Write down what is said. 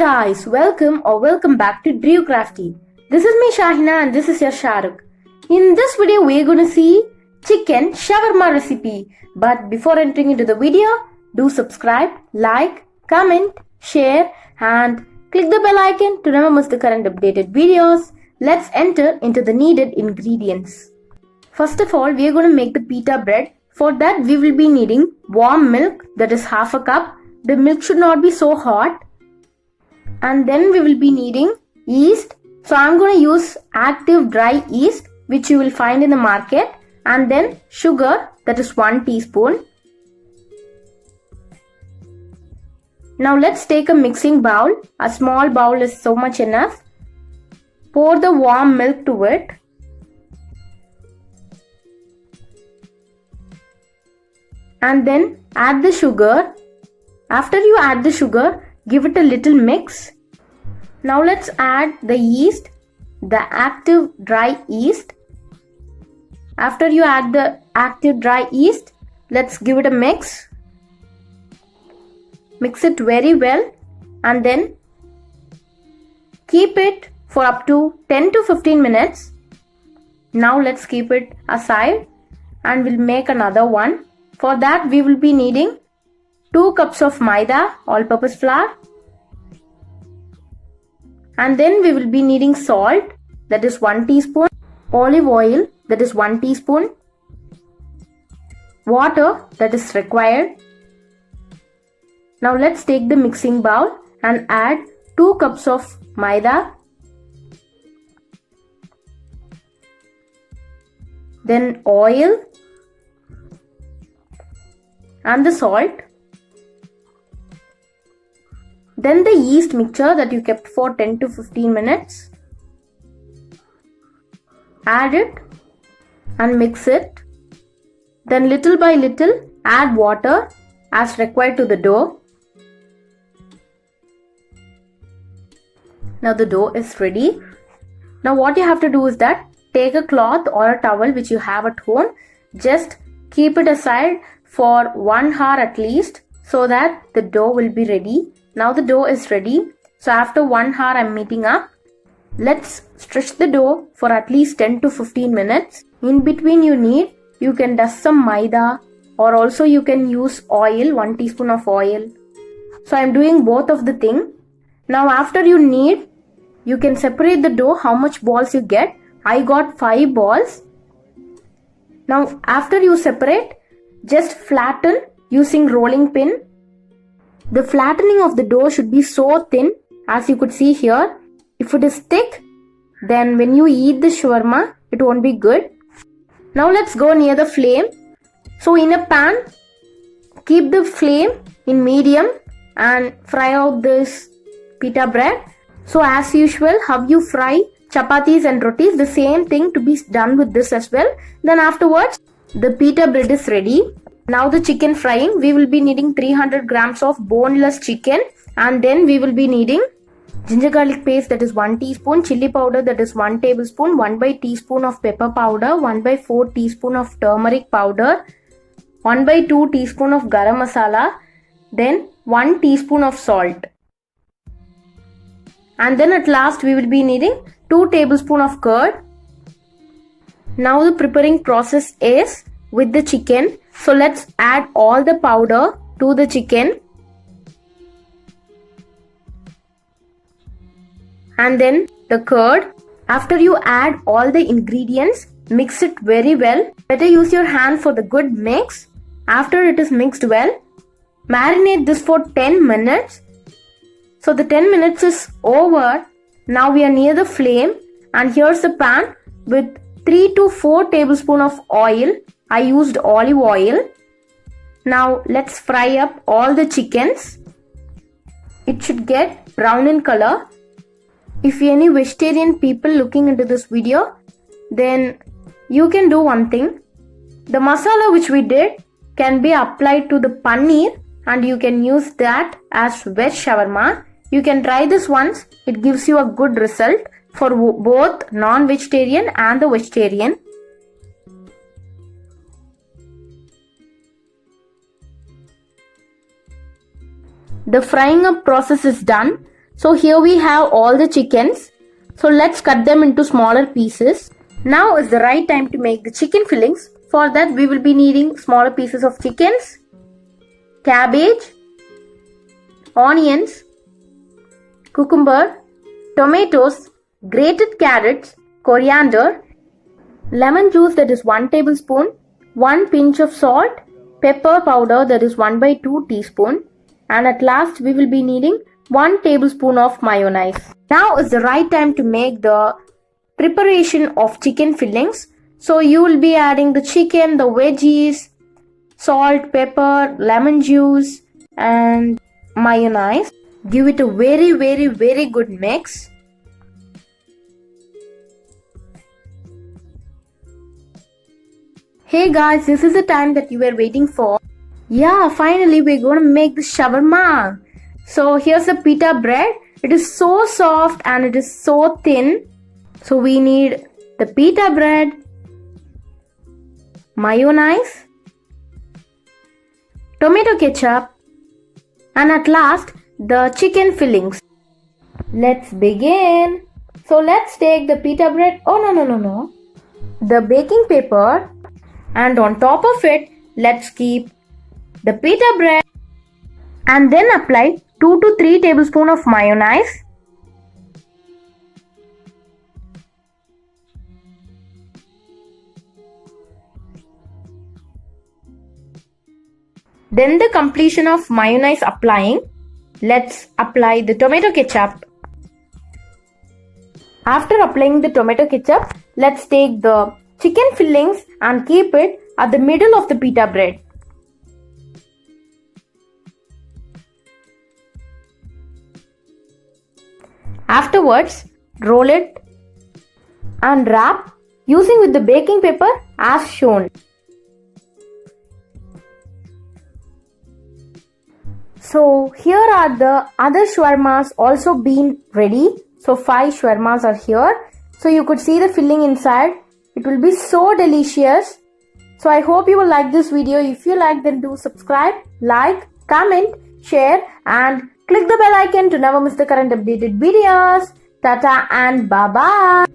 guys, welcome back to Drew Crafty. This is me Shahina and this is your Shahrukh. In this video we are going to see chicken shawarma recipe. But before entering into the video, do subscribe, like, comment, share and click the bell icon to never miss the current updated videos. Let's enter into the needed ingredients. First of all, we are going to make the pita bread. For that we will be needing warm milk, that is half a cup. The milk should not be so hot. And then we will be needing yeast. So I'm going to use active dry yeast which you will find in the market. And then sugar, that is 1 teaspoon. Now let's take a mixing bowl. A small bowl is so much enough. Pour the warm milk to it. And then add the sugar. After you add the sugar, give it a little mix. Now let's add the yeast, the active dry yeast. After you add the active dry yeast, let's give it a mix. Mix it very well and then keep it for up to 10 to 15 minutes. Now let's keep it aside and we'll make another one. For that we will be needing 2 cups of maida, all-purpose flour. And then we will be needing salt, that is 1 teaspoon. Olive oil, that is 1 teaspoon. Water, that is required. Now let's take the mixing bowl and add 2 cups of maida. Then oil and the salt. Then the yeast mixture that you kept for 10 to 15 minutes. Add it and mix it. Then little by little add water as required to the dough. Now the dough is ready. Now what you have to do is that take a cloth or a towel which you have at home. Just keep it aside for 1 hour at least so that the dough will be ready. Now the dough is ready. So after 1 hour I'm meeting up. Let's stretch the dough for at least 10 to 15 minutes. In between you can dust some maida or also you can use oil, 1 teaspoon of oil. So I'm doing both of the thing. Now after you can separate the dough how much balls you get. I got 5 balls. Now after you separate, just flatten using rolling pin. The flattening of the dough should be so thin as you could see here. If it is thick, then when you eat the shawarma, it won't be good. Now let's go near the flame. So in a pan, keep the flame in medium and fry out this pita bread. So as usual, how you fry chapatis and rotis, the same thing to be done with this as well. Then afterwards, the pita bread is ready. Now the chicken frying, we will be needing 300 grams of boneless chicken. And then we will be needing ginger garlic paste, that is 1 teaspoon, chili powder, that is 1 tablespoon, 1 teaspoon of pepper powder, 1/4 teaspoon of turmeric powder, 1/2 teaspoon of garam masala, then 1 teaspoon of salt. And then at last we will be needing 2 tablespoons of curd. Now the preparing process is with the chicken. So let's add all the powder to the chicken. And then the curd. After you add all the ingredients, mix it very well. Better use your hand for the good mix. After it is mixed well, marinate this for 10 minutes. So the 10 minutes is over. Now we are near the flame and here's the pan with 3 to 4 tablespoons of oil. I used olive oil. Now let's fry up all the chickens. It should get brown in color. If any vegetarian people looking into this video, then you can do one thing. The masala which we did can be applied to the paneer and you can use that as veg shawarma. You can try this once. It gives you a good result for both non-vegetarian and the vegetarian. The frying up process is done. So here we have all the chickens. So let's cut them into smaller pieces. Now is the right time to make the chicken fillings. For that we will be needing smaller pieces of chickens, cabbage, onions, cucumber, tomatoes, grated carrots, coriander, lemon juice that is 1 tablespoon, 1 pinch of salt, pepper powder that is 1/2 teaspoon, and at last we will be needing 1 tablespoon of mayonnaise. Now is the right time to make the preparation of chicken fillings. So you will be adding the chicken, the veggies, salt, pepper, lemon juice and mayonnaise. Give it a very good mix. Hey guys, this is the time that you were waiting for. Yeah, finally we're going to make the shawarma. So here's the pita bread. It is so soft and it is so thin. So we need the pita bread, mayonnaise, tomato ketchup, and at last the chicken fillings. Let's begin. So let's take the pita bread. Oh no. The baking paper, and on top of it let's keep the pita bread and then apply 2 to 3 tablespoons of mayonnaise. Then the completion of mayonnaise applying, let's apply the tomato ketchup. After applying the tomato ketchup, let's take the chicken fillings and keep it at the middle of the pita bread. Afterwards, roll it and wrap using with the baking paper as shown. So here are the other shawarmas also been ready. So 5 shawarmas are here. So you could see the filling inside. It will be so delicious. So I hope you will like this video. If you like, then do subscribe, like, comment, share and click the bell icon to never miss the current updated videos. Tata and bye bye.